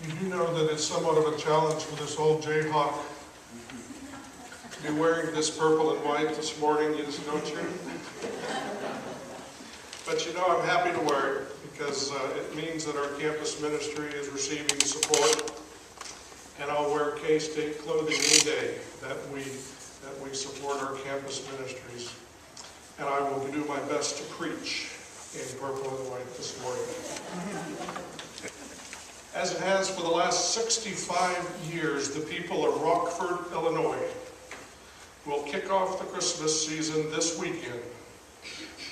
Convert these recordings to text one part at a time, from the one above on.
You do know that it's somewhat of a challenge for this old Jayhawk to be wearing this purple and white this morning, don't you? But you know, I'm happy to wear it because it means that our campus ministry is receiving support, and I'll wear K-State clothing any day that we support our campus ministries. And I will do my best to preach in purple and white this morning. As it has for the last 65 years, the people of Rockford, Illinois will kick off the Christmas season this weekend,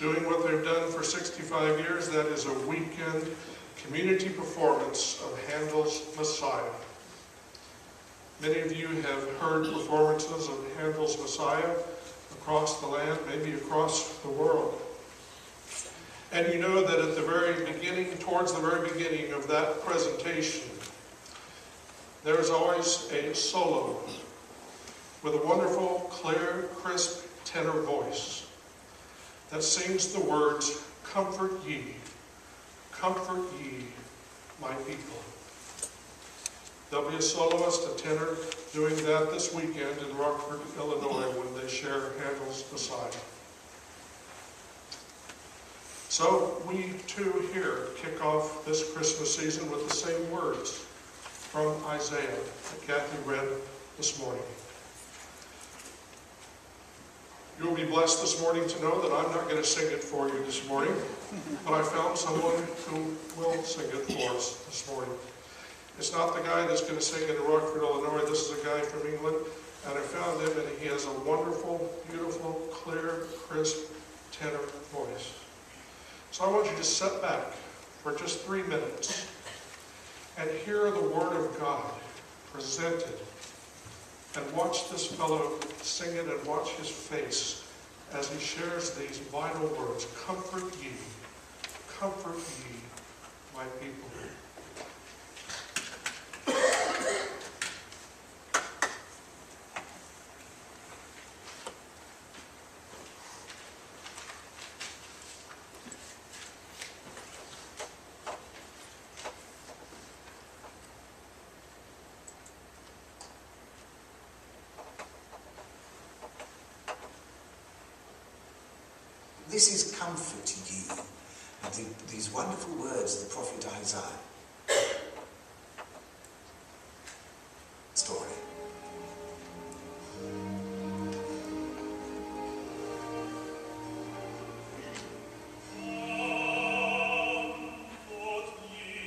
doing what they've done for 65 years. That is a weekend community performance of Handel's Messiah. Many of you have heard performances of Handel's Messiah across the land, maybe across the world. And you know that at the very beginning, towards the very beginning of that presentation, there is always a solo with a wonderful, clear, crisp tenor voice that sings the words, "Comfort ye, my people." There'll be a soloist, a tenor, doing that this weekend in Rockford, Illinois, when they share Handel's Messiah. So we too here kick off this Christmas season with the same words from Isaiah that Kathy read this morning. You'll be blessed this morning to know that I'm not going to sing it for you this morning, but I found someone who will sing it for us this morning. It's not the guy that's going to sing it in Rockford, Illinois. This is a guy from England, and I found him, and he has a wonderful, beautiful, clear, crisp tenor voice. So I want you to sit back for just 3 minutes and hear the Word of God presented, and watch this fellow sing it, and watch his face as he shares these vital words. Comfort ye, my people. This is comfort ye, and these wonderful words of the prophet Isaiah. Story. Comfort ye.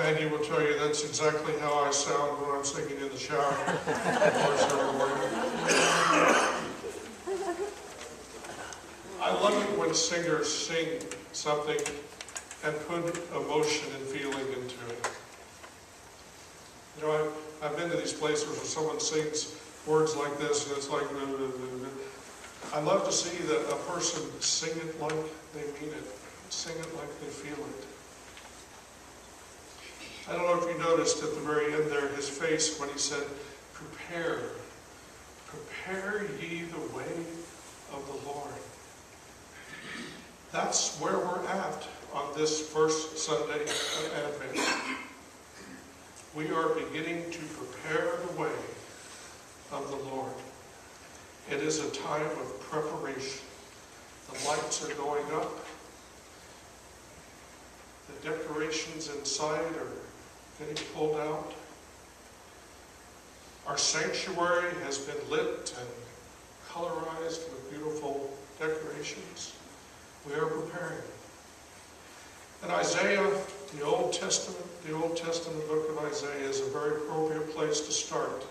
Maggie will tell you that's exactly how I sound when I'm singing in the shower. Of course, every morning. I love it when singers sing something and put emotion and feeling into it. You know, I've been to these places where someone sings words like this, and it's like, blah, blah, blah, blah. I love to see that a person sing it like they mean it, sing it like they feel it. I don't know if you noticed at the very end there, his face when he said, prepare ye the way of the Lord. That's where we're at on this first Sunday of Advent. We are beginning to prepare the way of the Lord. It is a time of preparation. The lights are going up. The decorations inside are getting pulled out. Our sanctuary has been lit and colorized with beautiful decorations. We are preparing. And Isaiah, the Old Testament book of Isaiah is a very appropriate place to start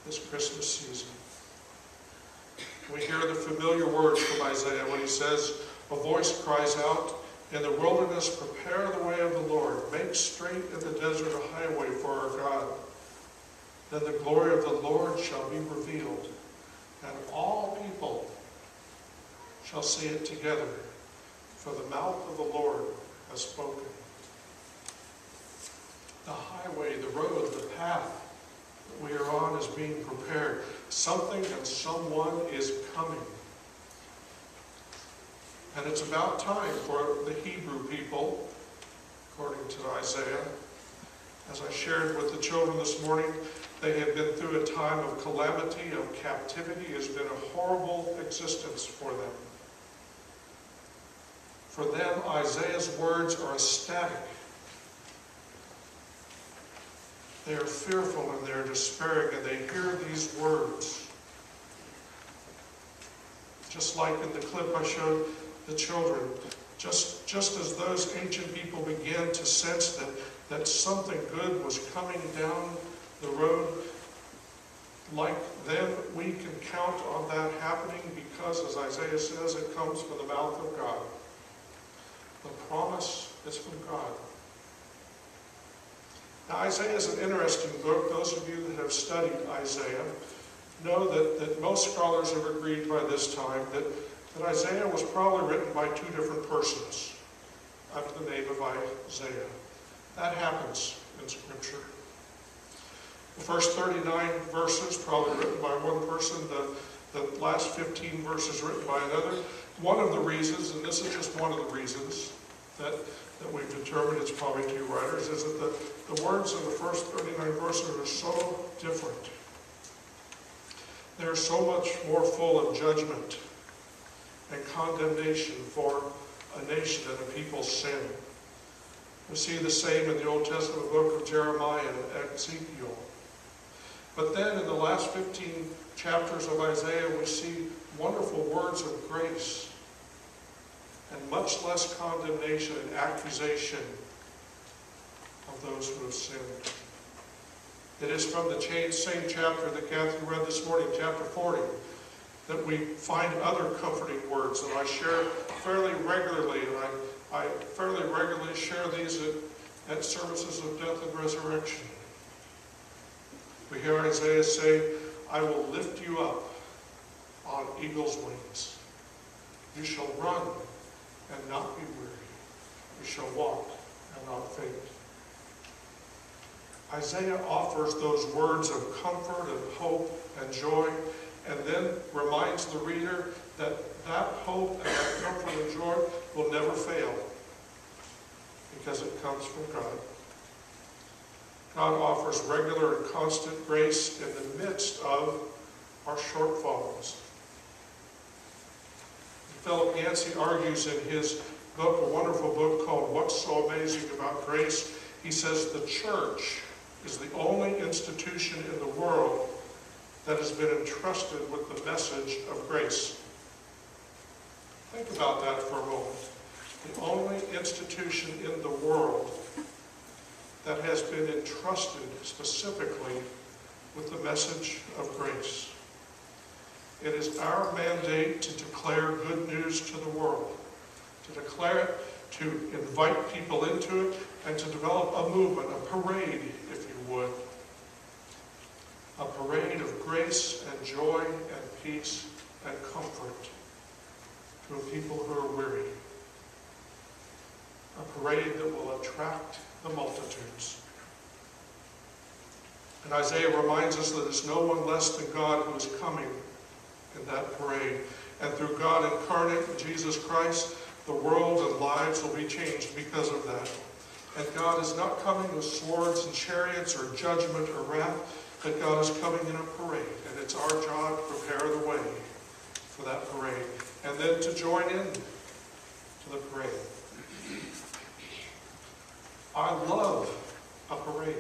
this Christmas season. We hear the familiar words from Isaiah when he says, a voice cries out, in the wilderness, prepare the way of the Lord. Make straight in the desert a highway for our God. Then the glory of the Lord shall be revealed, and all people shall see it together, for the mouth of the Lord has spoken. The highway, the road, the path that we are on is being prepared. Something and someone is coming. And it's about time for the Hebrew people, according to Isaiah. As I shared with the children this morning, they had been through a time of calamity, of captivity. It has been a horrible existence for them. For them, Isaiah's words are ecstatic. They are fearful and they are despairing, and they hear these words. Just like in the clip I showed the children, just as those ancient people began to sense that something good was coming down the road, like them, we can count on that happening because, as Isaiah says, it comes from the mouth of God. The promise is from God. Now, Isaiah is an interesting book. Those of you that have studied Isaiah know that most scholars have agreed by this time that Isaiah was probably written by two different persons under the name of Isaiah. That happens in Scripture. The first 39 verses probably written by one person, the last 15 verses written by another. One of the reasons, and this is just one of the reasons that we've determined it's probably two writers, is that the words in the first 39 verses are so different. They're so much more full of judgment and condemnation for a nation and a people's sin. We see the same in the Old Testament book of Jeremiah and Ezekiel. But then in the last 15 chapters of Isaiah, we see wonderful words of grace and much less condemnation and accusation of those who have sinned. It is from the same chapter that Kathy read this morning, chapter 40, that we find other comforting words that I share fairly regularly, and I fairly regularly share these at services of death and resurrection. We hear Isaiah say, I will lift you up on eagle's wings. You shall run and not be weary. You shall walk and not faint. Isaiah offers those words of comfort and hope and joy, and then reminds the reader that that hope and that comfort and joy will never fail because it comes from God. God offers regular and constant grace in the midst of our shortfalls. Philip Yancey argues in his book, a wonderful book called What's So Amazing About Grace, he says the church is the only institution in the world that has been entrusted with the message of grace. Think about that for a moment. The only institution in the world that has been entrusted specifically with the message of grace. It is our mandate to declare good news to the world, to declare it, to invite people into it, and to develop a movement, a parade, if you would. A parade of grace and joy and peace and comfort to a people who are weary. A parade that will attract the multitudes. And Isaiah reminds us that it's no one less than God who is coming in that parade. And through God incarnate, Jesus Christ, the world and lives will be changed because of that. And God is not coming with swords and chariots or judgment or wrath, but God is coming in a parade. And it's our job to prepare the way for that parade. And then to join in to the parade. I love a parade.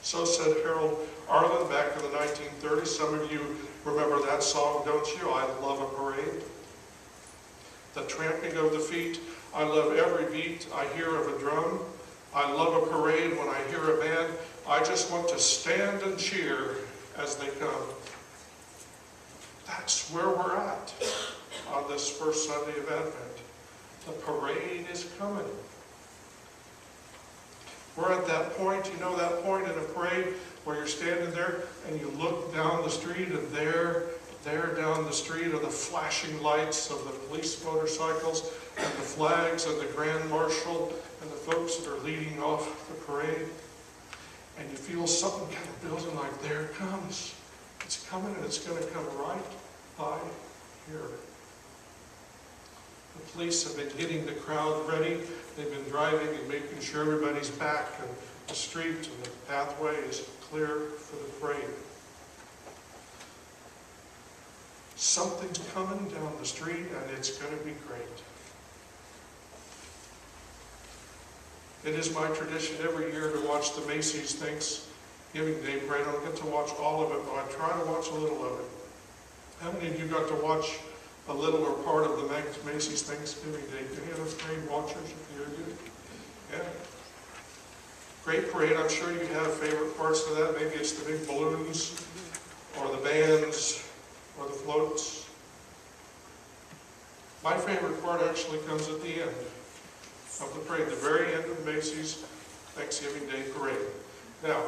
So said Harold Arlen back in the 1930s. Some of you remember that song, don't you? I love a parade. The tramping of the feet. I love every beat I hear of a drum. I love a parade when I hear a band. I just want to stand and cheer as they come. That's where we're at on this first Sunday of Advent. The parade is coming. We're at that point, you know that point in a parade where you're standing there and you look down the street and there down the street are the flashing lights of the police motorcycles and the flags and the grand marshal and the folks that are leading off the parade. And you feel something kind of building like, there it comes. It's coming and it's going to come right by here. The police have been getting the crowd ready. They've been driving and making sure everybody's back and the street and the pathway is clear for the parade. Something's coming down the street and it's going to be great. It is my tradition every year to watch the Macy's Thanksgiving Day parade. I don't get to watch all of it, but I try to watch a little of it. How many of you got to watch a little or part of the Macy's Thanksgiving Day? Any of those parade watchers, if you're good? Yeah. Great parade. I'm sure you have favorite parts of that. Maybe it's the big balloons or the bands or the floats. My favorite part actually comes at the end of the parade, the very end of Macy's Thanksgiving Day parade. Now,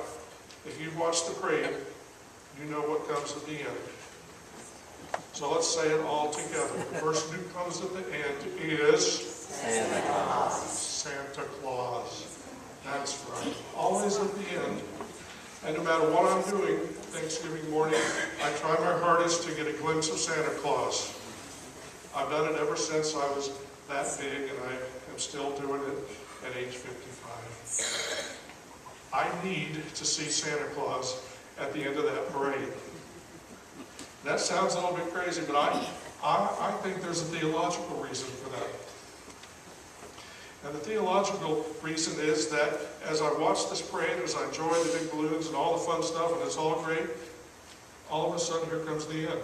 if you've watched the parade, you know what comes at the end. So let's say it all together. The person who comes at the end is Santa Claus. Santa Claus. That's right. Always at the end. And no matter what I'm doing Thanksgiving morning, I try my hardest to get a glimpse of Santa Claus. I've done it ever since I was that big, and I am still doing it at age 55. I need to see Santa Claus at the end of that parade. That sounds a little bit crazy, but I think there's a theological reason for that. And the theological reason is that as I watch this parade, as I enjoy the big balloons and all the fun stuff, and it's all great, all of a sudden here comes the end.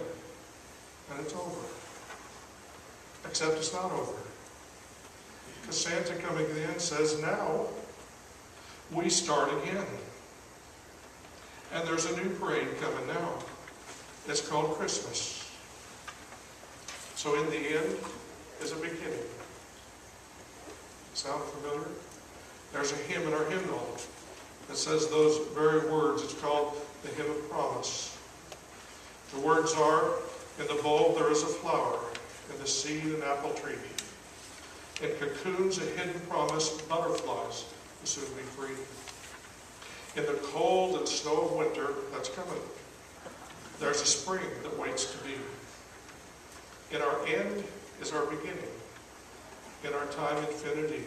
And it's over. Except it's not over. Because Santa coming at the end says, now we start again. And there's a new parade coming now. It's called Christmas. So in the end is a beginning. Sound familiar? There's a hymn in our hymnal that says those very words. It's called the Hymn of Promise. The words are, in the bulb there is a flower, in the seed an apple tree. In cocoons a hidden promise, butterflies will soon be free. In the cold and snow of winter that's coming, there's a spring that waits to be. In our end is our beginning. In our time, infinity.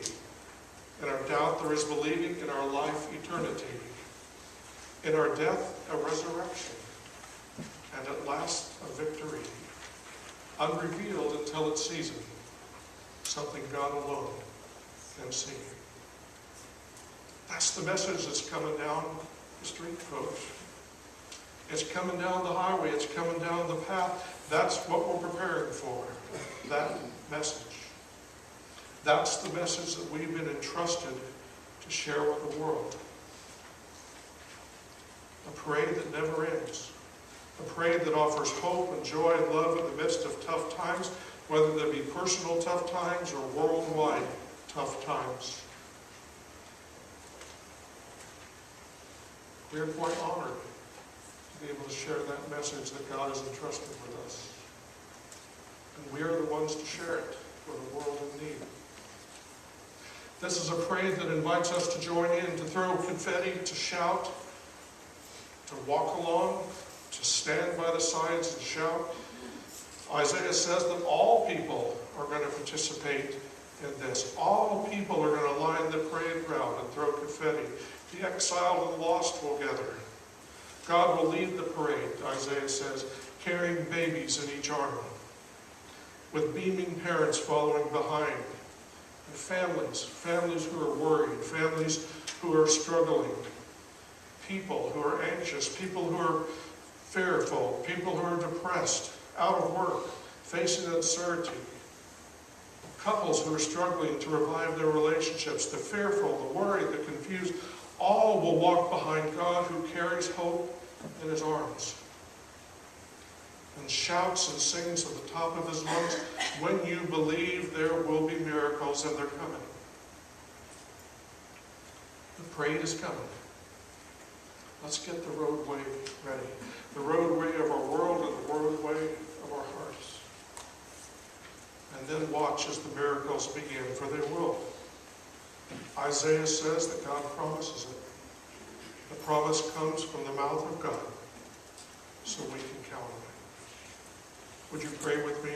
In our doubt, there is believing. In our life, eternity. In our death, a resurrection. And at last, a victory. Unrevealed until its season. Something God alone can see. That's the message that's coming down the street, folks. It's coming down the highway. It's coming down the path. That's what we're preparing for. That message. That's the message that we've been entrusted to to share with the world. A parade that never ends. A parade that offers hope and joy and love in the midst of tough times, whether they be personal tough times or worldwide tough times. We are quite honored to be able to share that message that God has entrusted with us. And we are the ones to share it for the world in need. This is a parade that invites us to join in, to throw confetti, to shout, to walk along, to stand by the sides and shout. Isaiah says that all people are going to participate in this. All people are going to line the parade route and throw confetti. The exiled and the lost will gather. God will lead the parade, Isaiah says, carrying babies in each arm, with beaming parents following behind, and families who are worried, families who are struggling, people who are anxious, people who are fearful, people who are depressed, out of work, facing uncertainty, couples who are struggling to revive their relationships, the fearful, the worried, the confused, all will walk behind God who carries hope in his arms and shouts and sings at the top of his lungs, when you believe there will be miracles, and they're coming. The parade is coming. Let's get the roadway ready. The roadway of our world and the roadway of our hearts. And then watch as the miracles begin, for they will. Isaiah says that God promises it. The promise comes from the mouth of God, so we can count on it. Would you pray with me